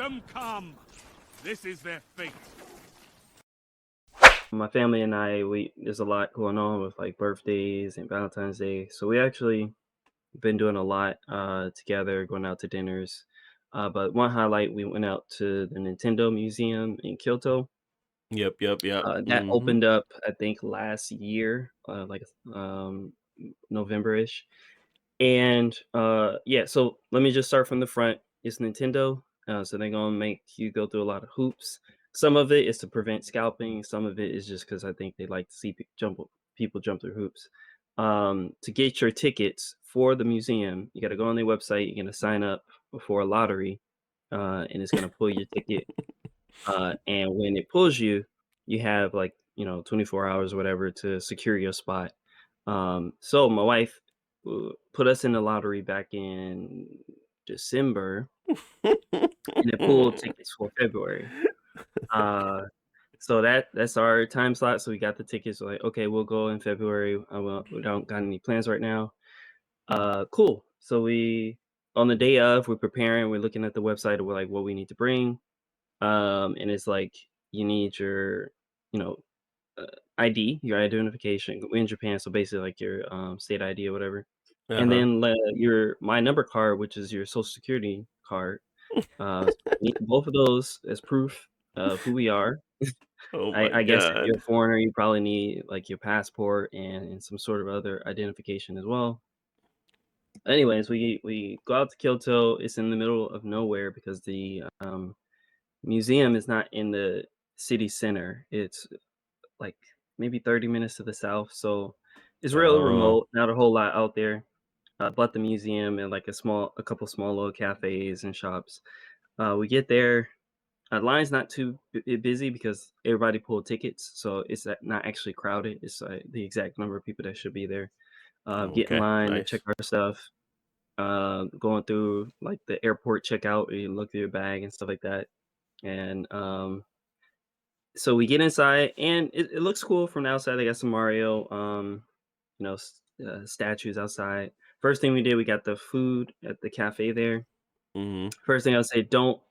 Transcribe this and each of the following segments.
them come. This is their fate. My family and I, we there's a lot going on with like birthdays and Valentine's Day. So we actually been doing a lot together, going out to dinners. But one highlight, we went out to the Nintendo Museum in Kyoto. Yep. That Mhm. opened up, I think, last year, November-ish. And yeah, so let me just start from the front. It's Nintendo, so they're gonna make you go through a lot of hoops. Some of it is to prevent scalping. Some of it is just because I think they like to see people jump through hoops. To get your tickets for the museum, you got to go on their website. You're gonna sign up for a lottery, and it's gonna pull your ticket. And when it pulls you, you have like 24 hours or whatever to secure your spot. So my wife put us in the lottery back in December, and it pulled tickets for February. Uh, so that's our time slot. So we got the tickets. We're like, okay, we'll go in February. We don't got any plans right now. Cool. So we on the day of, we're preparing. We're looking at the website. We're like, what we need to bring. And it's like you need your, you know, uh, ID, your identification. We're in Japan, so basically like your state ID or whatever, and Uh-huh. then your my number card, which is your social security card. So we need both of those as proof of who we are. Oh I, my I guess if you're a god. foreigner, you probably need like your passport and some sort of other identification as well. Anyways, we go out to Kyoto. It's in the middle of nowhere because the museum is not in the city center. It's like maybe 30 minutes to the south, so it's real Oh, remote, not a whole lot out there, but the museum and like a couple small little cafes and shops. We get there, line's not too busy because everybody pulled tickets, so it's not actually crowded. It's the exact number of people that should be there. Get in okay, line to check nice. our stuff. Going through like the airport checkout, where you look through your bag and stuff like that. And so we get inside, and it looks cool from the outside. They got some Mario, statues outside. First thing we did, we got the food at the cafe there. Mhm. First thing I would say, don't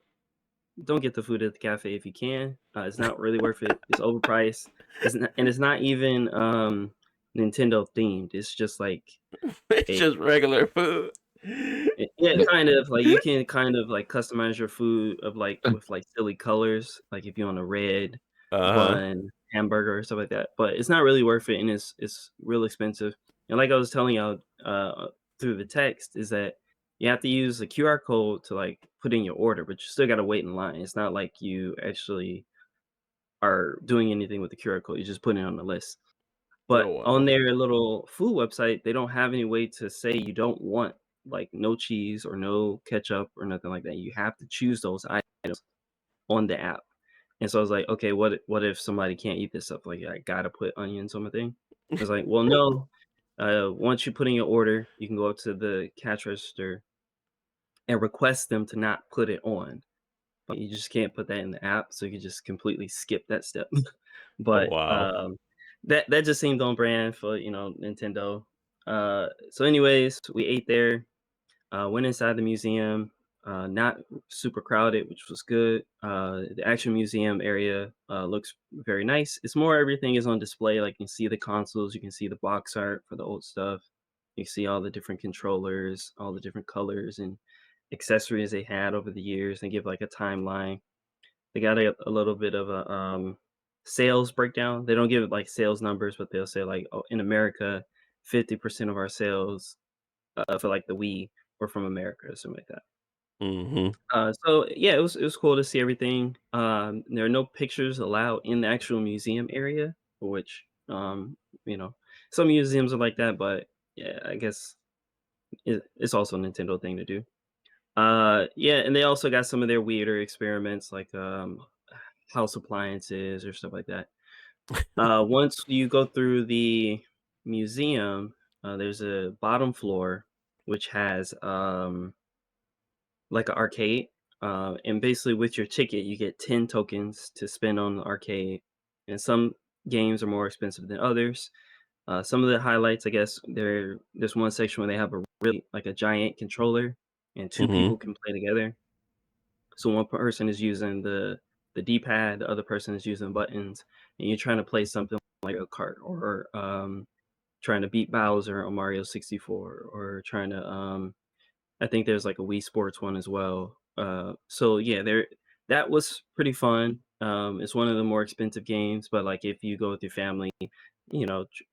get the food at the cafe if you can. It's not really worth it. It's overpriced. It's not even Nintendo themed. It's just like It's a just regular food. yeah, kind of like you can kind of like customize your food of like with like silly colors, like if you want a red Uh-huh. bun hamburger or stuff like that. But it's not really worth it, and it's real expensive. And like I was telling y'all through the text, is that you have to use a QR code to like put in your order, but you still got to wait in line. It's not like you actually are doing anything with the QR code. You just put it on the list. Oh, But on wow. their little food website, they don't have any way to say you don't want, like, no cheese or no ketchup or nothing like that. You have to choose those items on the app. And so I was like, "Okay, what if somebody can't eat this stuff? Like, I gotta put onions on my thing?" I was like, "Well, no. Once you put in your order, you can go up to the cash register and request them to not put it on. But you just can't put that in the app, so you can just completely skip that step." Oh, But, wow. that just seemed on brand for, Nintendo. So anyways, we ate there, went inside the museum, not super crowded, which was good. The actual museum area, looks very nice. It's more everything is on display, like, you can see the consoles, you can see the box art for the old stuff. You see all the different controllers, all the different colors and accessories they had over the years. They give, like, a timeline. They got a little bit of a, sales breakdown. They don't give it, like, sales numbers, but they'll say, like, "Oh, in America, 50% of our sales, for, like, the Wii were from America," or something like that. Mhm. So, yeah, it was cool to see everything. There are no pictures allowed in the actual museum area, which, you know, some museums are like that, but, yeah, I guess it's also a Nintendo thing to do. Yeah, and they also got some of their weirder experiments, like, house appliances or stuff like that. Once you go through the museum, there's a bottom floor which has like an arcade. And basically, with your ticket, you get 10 tokens to spend on the arcade. And some games are more expensive than others. Some of the highlights, I guess, there's one section where they have a really like a giant controller, and two Mhm. people can play together. So one person is using the D-pad, the other person is using buttons, and you're trying to play something like a kart or trying to beat Bowser on Mario 64 or trying to I think there's like a Wii Sports one as well. So yeah, there that was pretty fun. It's one of the more expensive games, but like if you go with your family,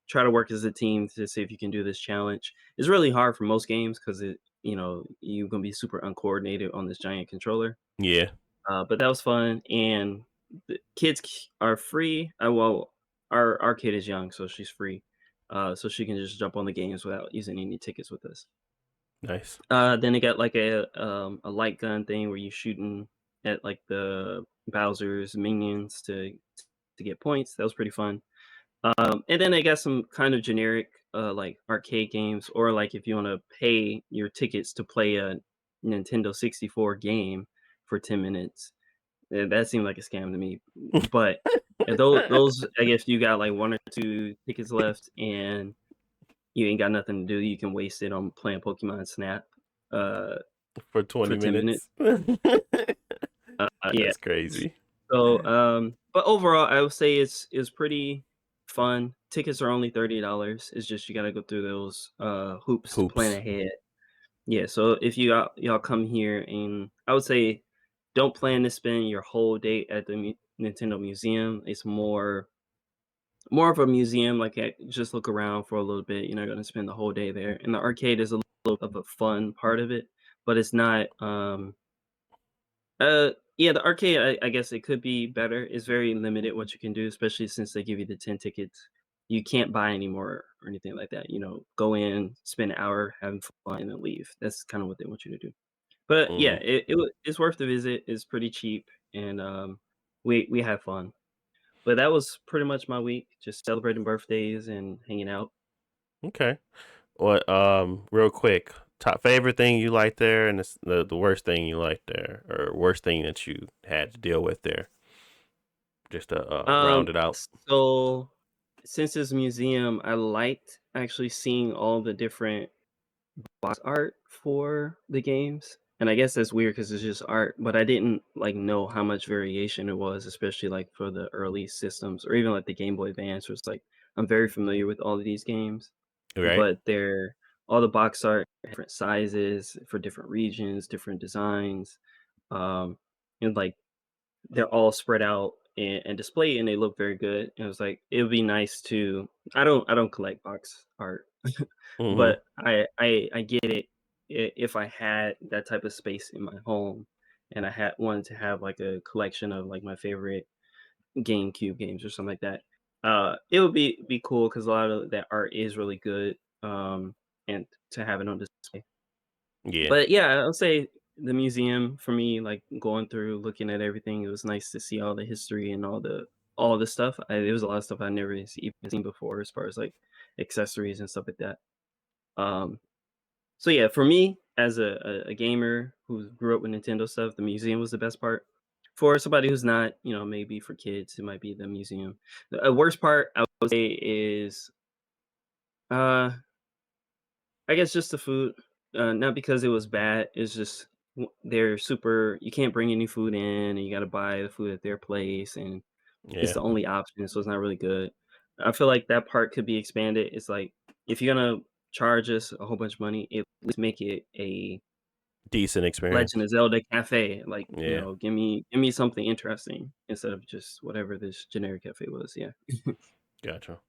try to work as a team to see if you can do this challenge. It's really hard for most games because you're gonna be super uncoordinated on this giant controller. Yeah. But that was fun, and the are free. Well, our kid is young, so she's free, so she can just jump on the games without using any tickets with us. Nice. Then they got like a light gun thing where you shooting at like the Bowser's minions to get points. That was pretty fun. And then they got some kind of generic like arcade games, or like if you want to pay your tickets to play a Nintendo 64 game for 10 minutes. That seemed like a scam to me. But if those I guess you got like one or two tickets left and you ain't got nothing to do, you can waste it on playing Pokemon Snap uh For for 20 10 minutes. minutes. Yeah. That's crazy. So but overall I would say it's pretty fun. Tickets are only $30. It's just you gotta go through those hoops to plan Hoops. ahead. Yeah, so if y'all come here, and I would say don't plan to spend your whole day at the Nintendo Museum. It's more of a museum, like just look around for a little bit. You're not gonna spend the whole day there. And the arcade is a little of a fun part of it, but it's not. Yeah, the arcade. I guess it could be better. It's very limited what you can do, especially since they give you the 10 tickets. You can't buy any more or anything like that. Go in, spend an hour having fun, and then leave. That's kind of what they want you to do. But yeah, Mhm. it's worth the visit. It's pretty cheap, and we had fun. But that was pretty much my week, just celebrating birthdays and hanging out. Okay. What real quick, top favorite thing you like there and the worst thing you like there or worst thing that you had to deal with there just to round it out. So since it's a museum, I liked actually seeing all the different box art for the games. And I guess that's weird because it's just art, but I didn't like know how much variation it was, especially like for the early systems or even like the Game Boy Advance. Was like I'm very familiar with all of these games, Right? but they're all the box art, different sizes for different regions, different designs, um, and like they're all spread out and displayed, and they look very good. And it was like it would be nice to. I don't collect box art, Mhm. but I get it if I had that type of space in my home, and I had wanted to have like a collection of like my favorite GameCube games or something like that. It would be cool because a lot of that art is really good. And to have it on display. Yeah. But yeah, I'll say the museum for me, like going through, looking at everything, it was nice to see all the history and all the stuff. There was a lot of stuff I never even seen before, as far as like accessories and stuff like that. Um, so yeah, for me as a gamer who grew up with Nintendo stuff, the museum was the best part. For somebody who's not, maybe for kids, it might be the museum. The worst part I would say is uh I guess just the food, not because it was bad. It's just they're super. You can't bring any food in, and you got to buy the food at their place, and it's Yeah. the only option. So it's not really good. I feel like that part could be expanded. It's like if you're gonna charge us a whole bunch of money, at least make it a Decent Legend experience. of Zelda cafe. Like Yeah. give me something interesting instead of just whatever this generic cafe was. Yeah. Gotcha.